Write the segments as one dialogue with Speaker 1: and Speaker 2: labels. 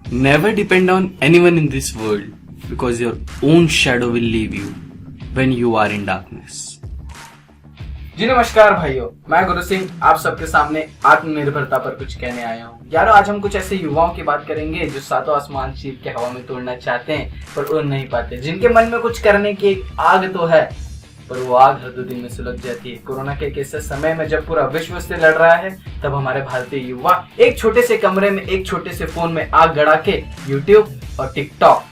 Speaker 1: Never depend on anyone in this world because your own shadow will leave you when you are in darkness.
Speaker 2: जी नमस्कार भाइयों, मैं गुरु सिंह आप सबके सामने आत्मनिर्भरता पर कुछ कहने आया हूँ। यारों, आज हम कुछ ऐसे युवाओं की बात करेंगे जो सातों आसमान चीर के हवा में तोड़ना चाहते हैं पर उड़ नहीं पाते, जिनके मन में कुछ करने की एक आग तो है पर वो आग हर 2 दिन में सुलग जाती है। कोरोना के कैसे समय में जब पूरा विश्व से लड़ रहा है, तब हमारे भारतीय युवा एक छोटे से कमरे में एक छोटे से फोन में आग गड़ा के यूट्यूब और टिकटॉक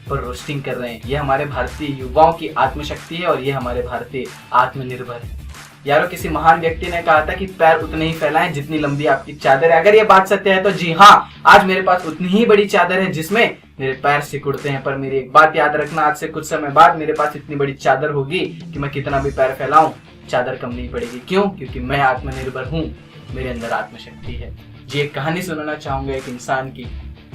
Speaker 2: पर रोस्टिंग कर रहे हैं। ये हमारे भारतीय युवाओं की आत्मशक्ति है और ये हमारे भारतीय आत्मनिर्भर है। यारों, किसी महान व्यक्ति ने कहा था कि पैर उतने ही फैलाएं जितनी लंबी आपकी चादर है। अगर ये बात सत्य है तो जी हाँ, आज मेरे पास उतनी ही बड़ी चादर है जिसमें मेरे पैर सिकुड़ते हैं। पर मेरी एक बात याद रखना, आज से कुछ समय बाद मेरे पास इतनी बड़ी चादर होगी कि मैं कितना भी पैर फैलाऊं, चादर कम नहीं पड़ेगी। क्यों? क्योंकि मैं आत्मनिर्भर हूँ, मेरे अंदर आत्मशक्ति है। जी, एक कहानी सुनाना चाहूंगा एक इंसान की।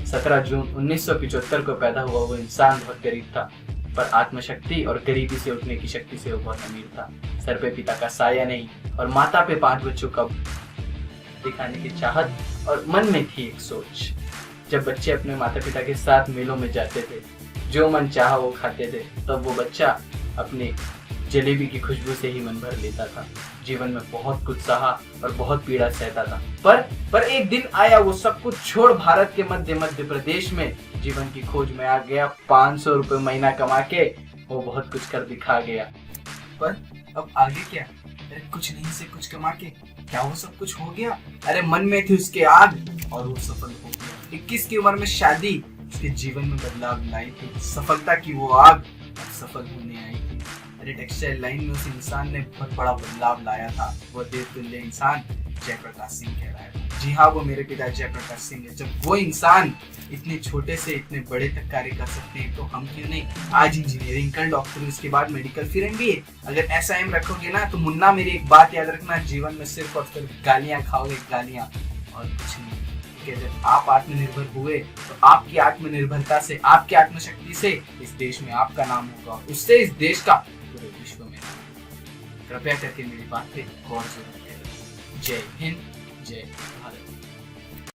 Speaker 2: 17 जून 1975 को पैदा हुआ वो इंसान बहुत गरीब था, पर आत्मशक्ति और गरीबी से उठने की शक्ति से वो बहुत अमीर था। सर पे पिता का साया नहीं और माता पे 5 बच्चों का दिखाने की चाहत और मन में थी एक सोच। जब बच्चे अपने माता पिता के साथ मेलों में जाते थे, जो मन चाहा वो खाते थे, तब वो बच्चा अपने जलेबी की खुशबू से ही मन भर लेता था। जीवन में बहुत कुछ सहा और बहुत पीड़ा सहता था, पर एक दिन आया वो सब कुछ छोड़ भारत के मध्य प्रदेश में जीवन की खोज में आ गया। 500 रुपए महीना कमा के वो बहुत कुछ कर दिखा गया। पर अब आगे क्या? अरे कुछ नहीं से कुछ कमा के क्या वो सब कुछ हो गया? अरे मन में थी उसके आग और वो सफल हो गया। 21 की उम्र में शादी उसके जीवन में बदलाव लाई थी। सफलता की वो आग अब सफल होने आई थी। अरे टेक्सटाइल लाइन में उस इंसान ने बहुत बड़ा बदलाव लाया था। वो देवतुल्य इंसान जयप्रकाश सिंह कहलाया था। जी हाँ, वो मेरे पिता जयप्रकाश सिंह है। जब वो इंसान इतने छोटे से इतने बड़े तक कार्य कर सकते हैं तो हम क्यों नहीं? आज इंजीनियरिंग कर, डॉक्टर, उसके बाद मेडिकल, फिर MBA। अगर ऐसा एम रखोगे ना तो मुन्ना, मेरी एक बात याद रखना, जीवन में सिर्फ और सिर्फ गालियां खाओगे, गालियां और कुछ नहीं। जब आप आत्मनिर्भर हुए तो आपकी आत्मनिर्भरता से, आपकी आत्मशक्ति से इस देश में आपका नाम होगा, उससे इस देश का पूरे विश्व में। कृपया करके मेरी बात पे गौर जरूर करें। जय हिंद, जय भारत।